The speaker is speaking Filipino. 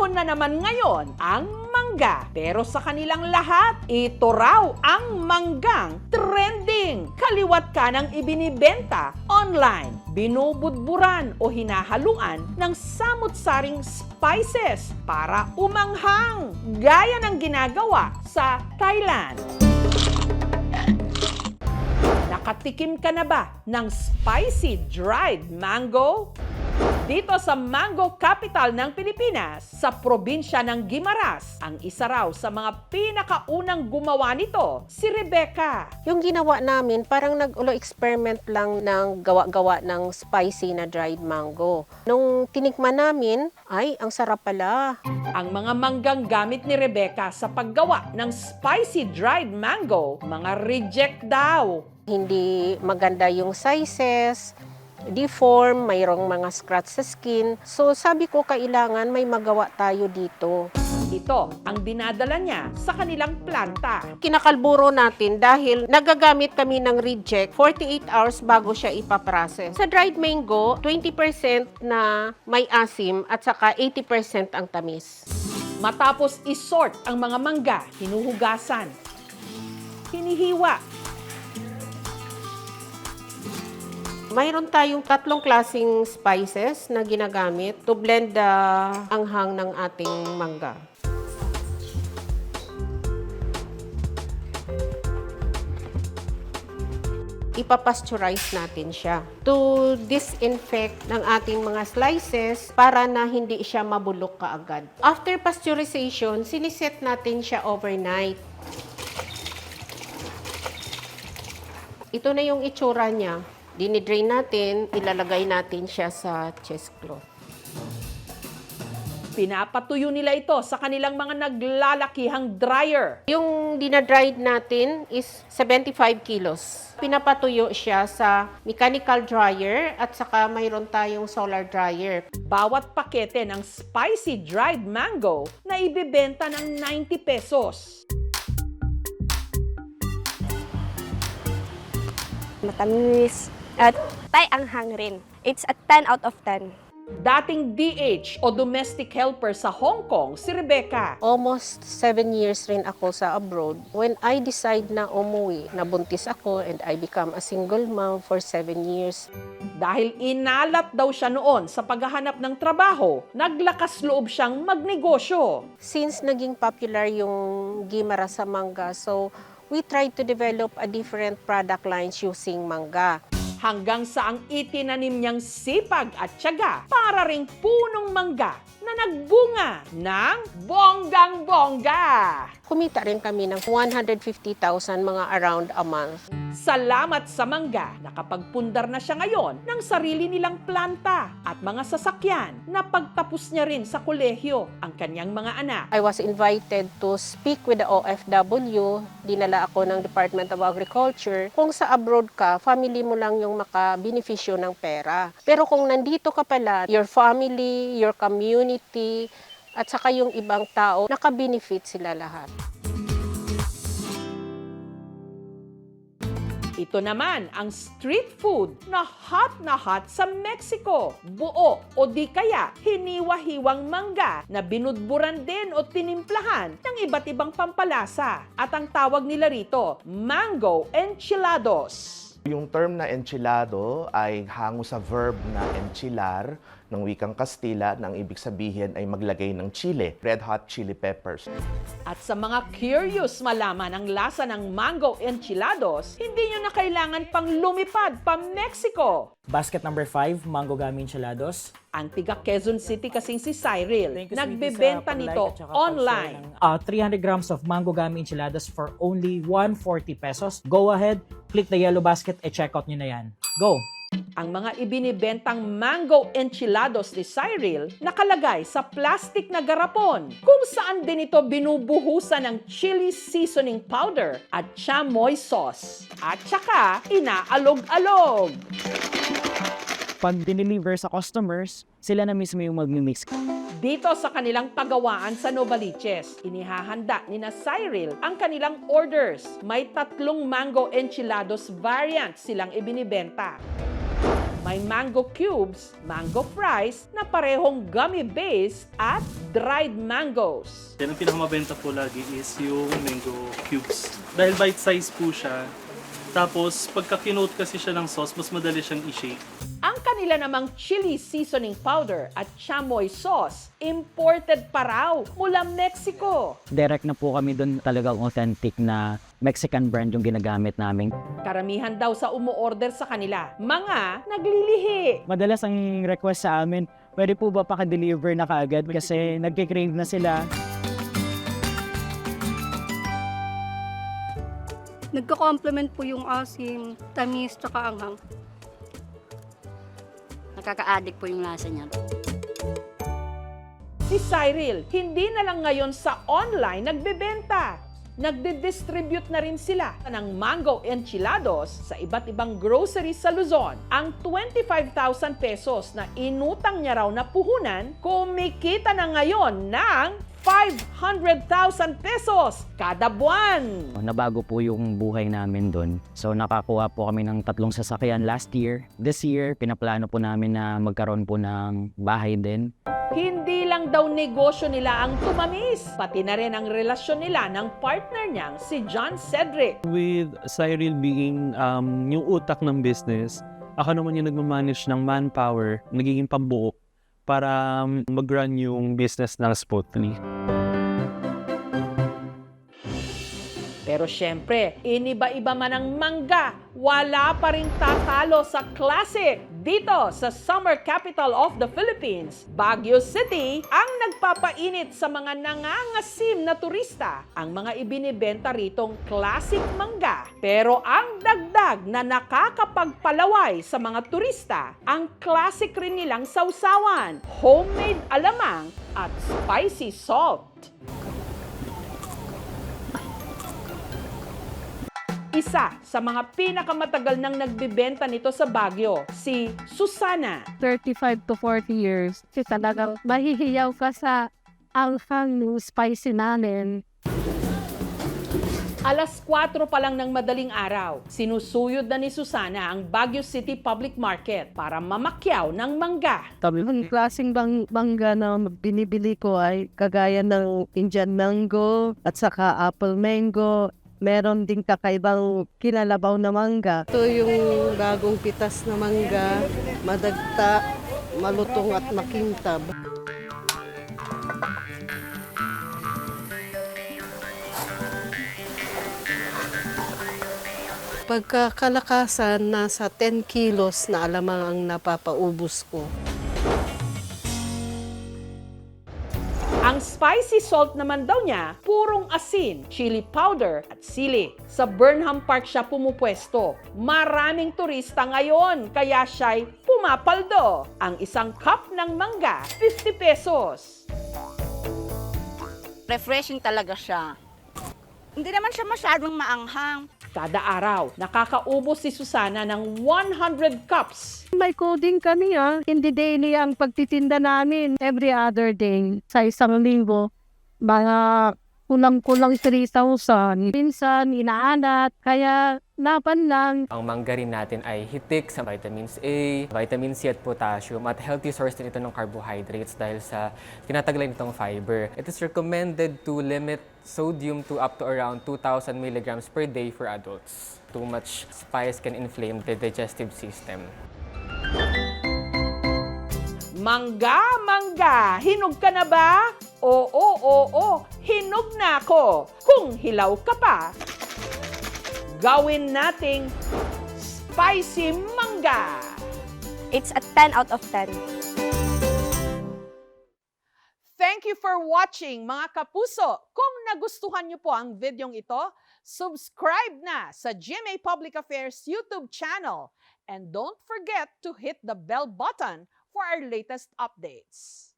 Panahon na naman ngayon ang mangga. Pero sa kanilang lahat, ito raw ang manggang trending. Kaliwat ka ng ibinibenta online. Binubudburan o hinahaluan ng samut-saring spices para umanghang. Gaya ng ginagawa sa Thailand. Nakatikim ka na ba ng spicy dried mango? Dito sa mango capital ng Pilipinas, sa probinsya ng Guimaras, ang isa raw sa mga pinakaunang gumawa nito, si Rebecca. Yung ginawa namin, parang nag-experiment lang ng gawa-gawa ng spicy na dried mango. Nung tinikman namin, ay, ang sarap pala. Ang mga manggang gamit ni Rebecca sa paggawa ng spicy dried mango, mga reject daw. Hindi maganda yung sizes, deform, mayroong mga scratch sa skin. So sabi ko, kailangan may magawa tayo dito. Ito ang dinadala niya sa kanilang planta. Kinakalburo natin dahil nagagamit kami ng reject 48 hours bago siya ipaprocess. Sa dried mango, 20% na may asim at saka 80% ang tamis. Matapos isort ang mga mangga, hinuhugasan, hinihiwa. Mayroon tayong 3 klaseng spices na ginagamit to blend the anghang ng ating mangga. Ipapasteurize natin siya to disinfect ng ating mga slices para na hindi siya mabulok kaagad. After pasteurization, siniset natin siya overnight. Ito na yung itsura niya. Dinidrain natin, ilalagay natin siya sa cheesecloth. Pinapatuyo nila ito sa kanilang mga naglalakihang dryer. Yung dinadried natin is 75 kilos. Pinapatuyo siya sa mechanical dryer at saka mayroon tayong solar dryer. Bawat pakete ng spicy dried mango na ibibenta ng 90 pesos. Matamis at Thai anghang rin. It's a 10 out of 10. Dating DH o domestic helper sa Hong Kong, si Rebecca. Almost 7 years rin ako sa abroad. When I decide na umuwi, nabuntis ako and I become a single mom for 7 years. Dahil inalat daw siya noon sa paghahanap ng trabaho, naglakas loob siyang magnegosyo. Since naging popular yung Guimaras sa mangga, so we tried to develop a different product lines using mangga. Hanggang sa ang itinanim niyang sipag at tiyaga para ring punong mangga na nagbunga ng bonggang-bongga. Kumita rin kami ng 150,000 mga around a month. Salamat sa mangga, nakapagpundar na siya ngayon ng sarili nilang planta at mga sasakyan na pagtapos niya rin sa kolehiyo ang kanyang mga anak. I was invited to speak with the OFW. Dinala ako ng Department of Agriculture. Kung sa abroad ka, family mo lang yung makabenepisyo ng pera. Pero kung nandito ka pala, your family, your community, at saka yung ibang tao, nakabenefit sila lahat. Ito naman ang street food na hot sa Mexico. Buo o di kaya hiniwa-hiwang mangga na binudburan din o tinimplahan ng iba't ibang pampalasa. At ang tawag nila rito, mango enchilados. Yung term na enchilado ay hango sa verb na enchilar ng wikang Kastila na ang ibig sabihin ay maglagay ng chile, red hot chili peppers. At sa mga curious malaman ang lasa ng mango enchilados, hindi nyo na kailangan pang lumipad pa Mexico. Basket number 5, mango gami enchilados. Ang tiga Quezon City kasing si Cyril, Thank you, nagbebenta sweetie, sa nito pag-like at saka online. pag-share ng, 300 grams of mango gami enchiladas for only 140 pesos. Go ahead, click the yellow basket, check out nyo na yan. Go! Ang mga ibinibentang mango enchilados ni Cyril nakalagay sa plastic na garapon kung saan din ito binubuhusan ng chili seasoning powder at chamoy sauce. At saka inaalog-alog. Pag dineliver sa customers, sila na mismo yung mag-mix. Dito sa kanilang pagawaan sa Novaliches, inihahanda ni na Cyril ang kanilang orders. May 3 mango enchilados variants silang ibinibenta. May mango cubes, mango fries na parehong gummy-based at dried mangoes. Yan ang pinakamabenta po lagi is yung mango cubes. Dahil bite size po siya. Tapos pagka kinoat kasi siya ng sauce, mas madali siyang i-shake. Ang kanila namang chili seasoning powder at chamoy sauce, imported pa raw mula Mexico. Direct na po kami doon, talagang authentic na Mexican brand yung ginagamit namin. Karamihan daw sa umu-order sa kanila, mga naglilihi. Madalas ang request sa amin, pwede po ba paka-deliver na kaagad kasi nagkikrave na sila. Nagka-complement po yung asim, tamis, tsaka anghang. Nakaka-addict po yung lasa niya. Si Cyril, hindi na lang ngayon sa online nagbebenta. Nagdi-distribute na rin sila ng mango enchilados sa iba't ibang groceries sa Luzon. Ang 25,000 pesos na inutang niya raw na puhunan, kumikita na ngayon ng 500,000 pesos kada buwan. Nabago po yung buhay namin doon. So nakakuha po kami ng 3 sasakyan last year. This year, pinaplano po namin na magkaroon po ng bahay din. Hindi lang daw negosyo nila ang tumamis, pati na rin ang relasyon nila ng partner niyang si John Cedric. With Cyril being yung utak ng business, ako naman yung nagmamanage ng manpower, nagiging pambuo para mag-run yung business ng Spotly. Pero syempre, iniba-iba man ang mangga, wala pa rin tatalo sa classic. Dito sa summer capital of the Philippines, Baguio City, ang nagpapainit sa mga nangangasim na turista. Ang mga ibinibenta ritong classic mangga. Pero ang dagdag na nakakapagpalaway sa mga turista, ang classic rin nilang sausawan, homemade alamang at spicy salt. Isa sa mga pinakamatagal nang nagbibenta nito sa Baguio, si Susana. 35 to 40 years. Kasi talagang mahihiyaw ka sa anghang ng spicy namin. Alas 4 pa lang ng madaling araw, sinusuyod na ni Susana ang Baguio City Public Market para mamakyaw ng mangga. Ang klaseng mangga na binibili ko ay kagaya ng Indian mango at saka apple mango. Meron ding kakaibang kinalabaw na mangga. Ito yung bagong pitas na mangga, madagta, malutong at makintab. Pagkakalakasan, nasa 10 kilos na alamang ang napapaubos ko. Ang spicy salt naman daw niya, purong asin, chili powder at sili. Sa Burnham Park siya pumupwesto. Maraming turista ngayon, kaya siya'y pumapaldo. Ang isang cup ng mangga, 50 pesos. Refreshing talaga siya. Hindi naman siya masyadong maanghang. Kada araw, nakakaubos si Susana ng 100 cups. May coding kami hindi daily ang pagtitinda namin. Every other day, sa isang linggo, mga kulang-kulang 3,000. Minsan, inaalat, kaya laban lang. Ang mangga rin natin ay hitik sa vitamins A, vitamin C at potassium at healthy source din ito ng carbohydrates dahil sa tinataglay nitong fiber. It is recommended to limit sodium to up to around 2,000 milligrams per day for adults. Too much spice can inflame the digestive system. Mangga, mangga, hinog ka na ba? Oo, hinog na ako. Kung hilaw ka pa, gawin nating spicy mangga. It's a 10 out of 10. Thank you for watching, mga kapuso. Kung nagustuhan niyo po ang videong ito, subscribe na sa GMA Public Affairs YouTube channel. And don't forget to hit the bell button for our latest updates.